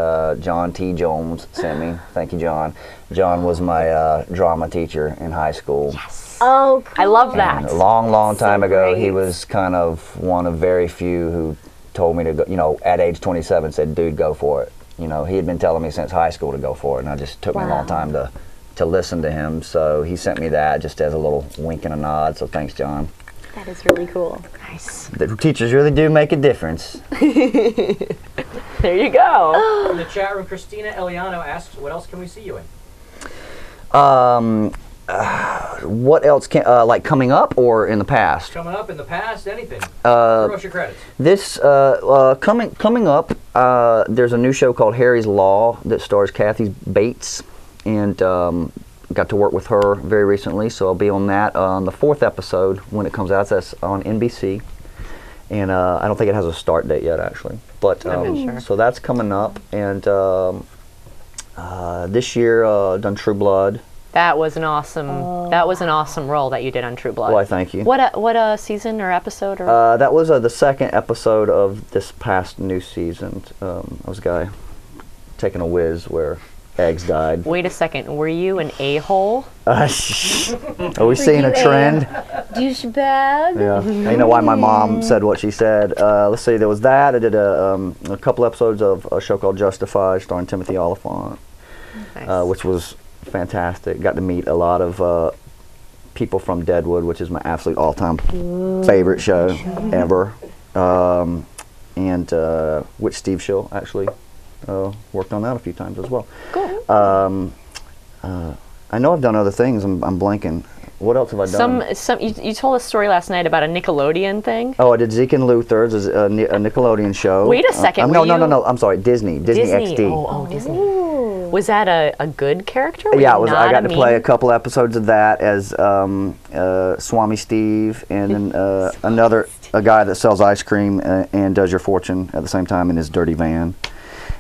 John T. Jones sent me. Thank you, John. John was my drama teacher in high school. Yes. Oh, cool. I love that. And a long time ago, he was kind of one of very few who told me to go, you know, at age 27, said, dude, go for it. You know, he had been telling me since high school to go for it, and I just took me a long time to listen to him. So he sent me that just as a little wink and a nod. So thanks, John. That is really cool. Nice. The teachers really do make a difference. There you go. In the chat room, Christina Eliano asks, what else can we see you in? What else can, like coming up or in the past? Coming up, in the past, anything. Throw us your credits. This, coming up, there's a new show called Harry's Law that stars Kathy Bates, and got to work with her very recently, so I'll be on that on the 4th episode when it comes out. That's on NBC, and I don't think it has a start date yet, actually. But so that's coming up, and this year done True Blood. That was an awesome. That was an awesome role that you did on True Blood. Why, thank you. What a season or episode? Or? That was the 2nd episode of this past new season. I was a guy taking a whiz where eggs died. Wait a second. Were you an a-hole? Are we seeing a trend? Douchebag. Yeah. You know why my mom said what she said. Let's see. There was that. I did a couple episodes of a show called Justified, starring Timothy Oliphant, which was fantastic. Got to meet a lot of people from Deadwood, which is my absolute all-time favorite show ever. And which Steve Schill actually worked on that a few times as well. Cool. I know I've done other things. I'm blanking. What else have I done? You told a story last night about a Nickelodeon thing. Oh, I did Zeke and Luther's, a Nickelodeon show. Wait a second. No. I'm sorry. Disney XD. Oh, Disney. Was that a good character? Yeah, it was. I got to play a couple episodes of that as Swami Steve, and then a guy that sells ice cream and does your fortune at the same time in his dirty van.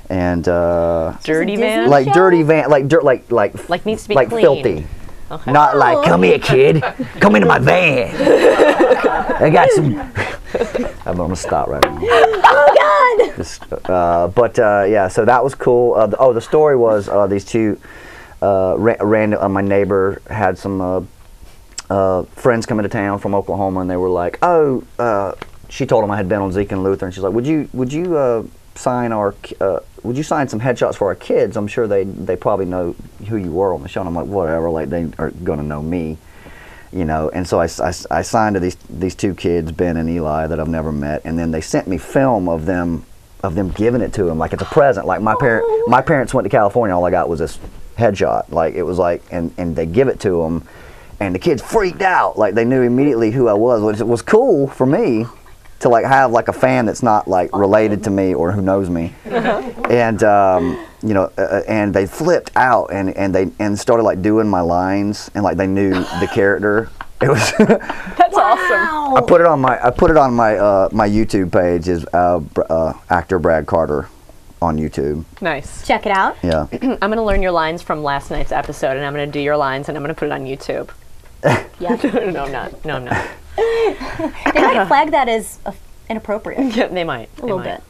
And dirty van, like dirty van, like dirt, like needs to be like clean. filthy. Okay. Not like, come here, kid, come into my van. I got some. I'm gonna stop right now. Oh God! Yeah, so that was cool. The story was these two random. My neighbor had some friends coming to town from Oklahoma, and they were like, "Oh," she told them I had been on Zeke and Luther, and she's like, "Would you sign some headshots for our kids? I'm sure they probably know who you were on the show." And I'm like, "Whatever, like they are gonna know me, you know." And so I signed to these two kids, Ben and Eli, that I've never met, and then they sent me film of them giving it to them like it's a present. Like my parents went to California, all I got was this headshot. Like it was like, and they give it to them. And the kids freaked out, like they knew immediately who I was, which was cool for me to like have like a fan that's not like related to me or who knows me. And you know, and they flipped out and started like doing my lines, and like they knew the character. It was that's awesome. I put it on my my YouTube page is actor Brad Carter on YouTube. Nice. Check it out. Yeah. I'm going to learn your lines from last night's episode, and I'm going to do your lines, and I'm going to put it on YouTube. Yeah. No, I'm not. No, I'm not. They might flag that as inappropriate. Yeah, they might. A little bit.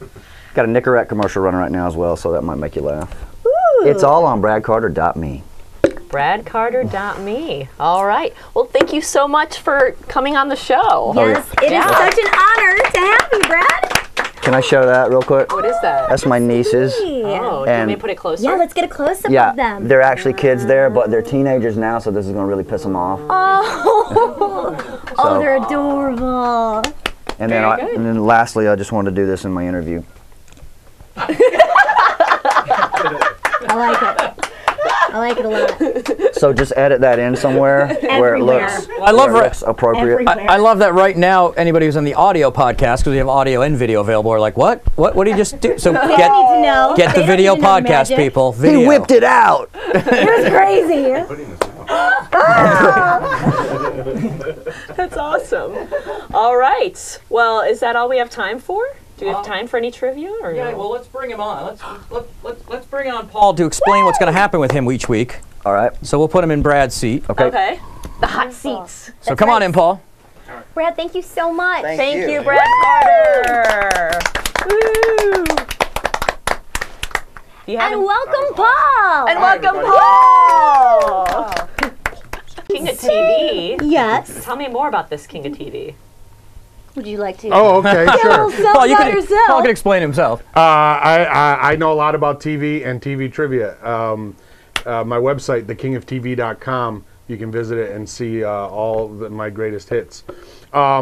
Got a Nicorette commercial running right now as well, so that might make you laugh. Ooh. It's all on bradcarter.me. bradcarter.me. All right. Well, thank you so much for coming on the show. Yes, it is such an honor to have you, Brad. Can I show that real quick? What is that? That's my nieces. Oh, do you want me to put it closer? Yeah, let's get a close-up Yeah, of them. they're actually kids there, but they're teenagers now, so this is going to really piss them off. Oh, oh, they're adorable. And then lastly, I just wanted to do this in my interview. I like it. I like it a lot. So just edit that in somewhere where it looks, appropriate. I love that right now. Anybody who's on the audio podcast, because we have audio and video available, are like, what did he just do? So get the video podcast, people. Video. He whipped it out. It was crazy. That's awesome. All right. Well, is that all we have time for? Do we have time for any trivia? Or yeah, well, let's bring him on. Let's bring on Paul to explain what's going to happen with him each week. All right. So we'll put him in Brad's seat. Okay. The hot seats. So come on in, Paul. Brad, thank you so much. Thank you, Brad Carter. Woo! And welcome, Paul. And welcome, Paul. King of TV. Yes. Tell me more about this King of TV. Would you like to? Oh, okay, sure. Paul can explain himself. I know a lot about TV and TV trivia. My website, thekingofTV.com, you can visit it and see all my greatest hits. I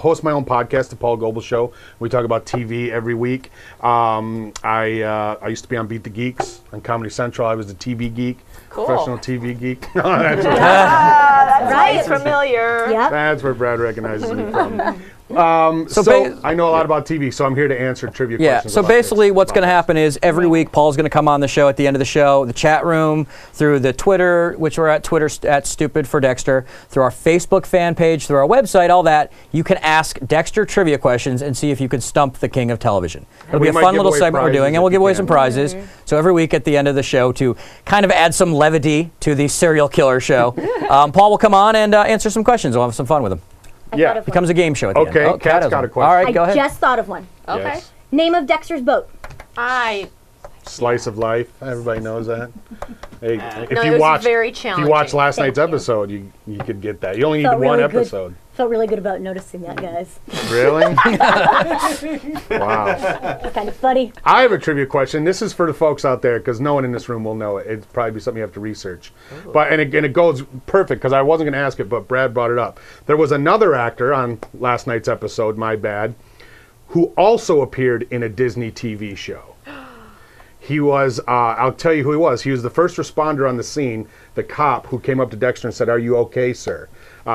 host my own podcast, The Paul Goebel Show. We talk about TV every week. I used to be on Beat the Geeks on Comedy Central. I was a TV geek, professional TV geek. That's right. Familiar. Yep. That's where Brad recognizes me from. So I know a lot about TV, so I'm here to answer trivia questions. So basically what's going to happen is every week Paul's going to come on the show at the end of the show, the chat room, through the Twitter, which we're at Twitter at Stupid For Dexter, through our Facebook fan page, through our website, all that. You can ask Dexter trivia questions and see if you can stump the king of television. It'll be a fun little segment we're doing, and we'll give away some prizes. So every week at the end of the show, to kind of add some levity to the serial killer show, Paul will come on and answer some questions. We'll have some fun with him. Yeah. It becomes a game show at the end. Okay, Kat's got a question. All right, go ahead. I just thought of one. Okay. Yes. Name of Dexter's boat. Slice of Life. Everybody knows that. Hey, it was very if you watch challenging. last night's episode, you could get that. You only needed one episode. Felt really good about noticing that, guys. Really? Wow. Kind of funny. I have a trivia question. This is for the folks out there because no one in this room will know it. It'd probably be something you have to research. But it goes perfect because I wasn't going to ask it, but Brad brought it up. There was another actor on last night's episode, my bad, who also appeared in a Disney TV show. He was, I'll tell you who he was. He was the first responder on the scene, the cop who came up to Dexter and said, "Are you okay, sir?"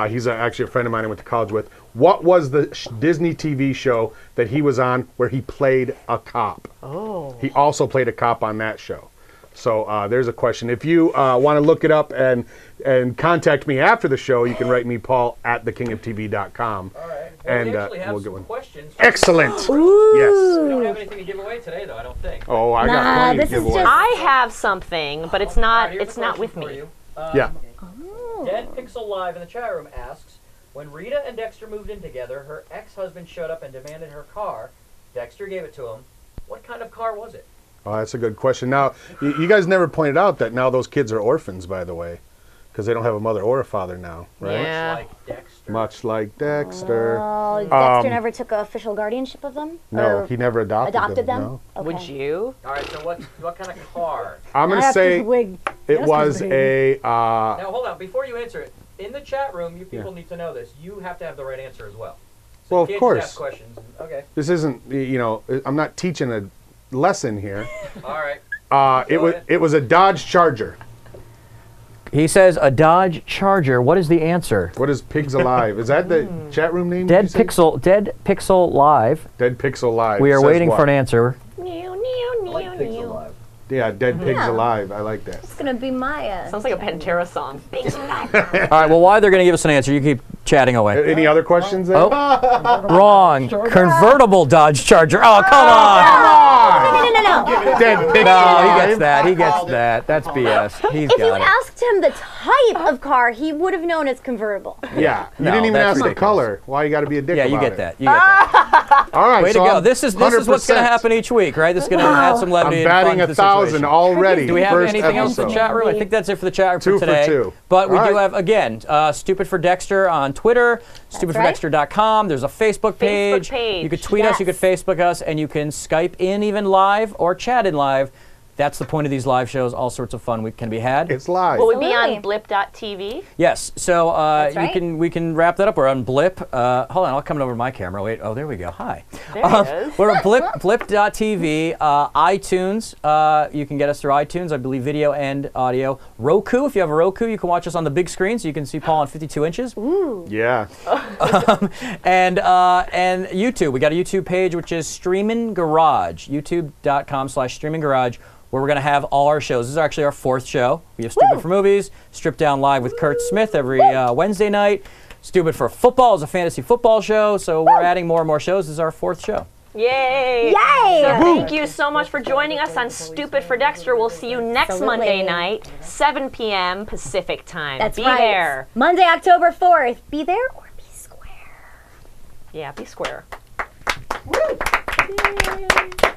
He's actually a friend of mine I went to college with. What was the Disney TV show that he was on where he played a cop? Oh. He also played a cop on that show. So there's a question. If you want to look it up and contact me after the show, you can write me, Paul, at thekingofTV.com. All right. And we actually have we'll get some one. questions. Excellent. Ooh. Yes. We don't have anything to give away today, though, I don't think. Oh, I got plenty to give away. I have something, but it's not. It's not with me. Yeah. Dead Pixel Live in the chat room asks, when Rita and Dexter moved in together, her ex-husband showed up and demanded her car. Dexter gave it to him. What kind of car was it? Oh, that's a good question. Now, you guys never pointed out that now those kids are orphans, by the way. because they don't have a mother or a father now, right? Yeah. Like Dexter. Much like Dexter. Oh, Dexter never took official guardianship of them? No, Or he never adopted them? No. Okay. Would you? All right, so what kind of car? I'm going to say it was a... Now, hold on. Before you answer it, in the chat room, you people need to know this. You have to have the right answer as well. So well, you of can't course. just ask questions. Okay. This isn't, you know, I'm not teaching a lesson here. All right. It was a Dodge Charger. He says a Dodge Charger. What is the answer? What is Pigs Alive? Is that the chat room name? Dead Pixel Live. Dead Pixel Live. We are Says waiting what? for an answer. Yeah, Dead Pigs Alive. I like that. It's going to be Maya. Sounds like a Pantera song. All right, well, while they're going to give us an answer, you keep chatting away. Any other questions there? Oh, wrong. Convertible Dodge Charger. Oh, come on. No. Dead Pigs No, Alive. he gets that. He gets that. That's BS. He's If you got it. asked him the type of car, he would have known it's convertible. Yeah, you No, didn't even that's ask the ridiculous. color. Why you got to be a dick Yeah, you about get it. that. You get that. All right, Way so to go. I'm This is what's going to 100%. happen each week, right? This is going to add some levity I'm and fun batting to the 1,000 situation. already. Do we have First anything else in the episode. chat room? I think that's it for the chat room Two for for today. two. But we All do right. have, again, Stupid For Dexter on Twitter, stupidfordexter.com. There's a Facebook page. You could tweet us, you could Facebook us, and you can Skype in even live or chat in live. That's the point of these live shows. All sorts of fun can be had. It's live. Will we be on blip.tv? Yes. So That's right. we can wrap that up. We're on Blip. Hold on, I'll come over to my camera. Wait. Oh, there we go. Hi. There it is. We're on blip.tv, iTunes. You can get us through iTunes, I believe, video and audio. Roku. If you have a Roku, you can watch us on the big screen, so you can see Paul on 52 inches. Ooh. Yeah. And YouTube. We got a YouTube page, which is Streamin Garage. YouTube.com/Streamin Garage. Where we're going to have all our shows. This is actually our 4th show. We have Stupid for Movies, Stripped Down Live with Kurt Smith every Wednesday night. Stupid for Football is a fantasy football show, so we're adding more and more shows. This is our 4th show. Yay! Yay! So thank you so much for joining us on Stupid for Dexter. We'll see you next Monday night, 7 p.m. Pacific time. That's be right. there. Monday, October 4th. Be there or be square. Yeah, be square. Yay.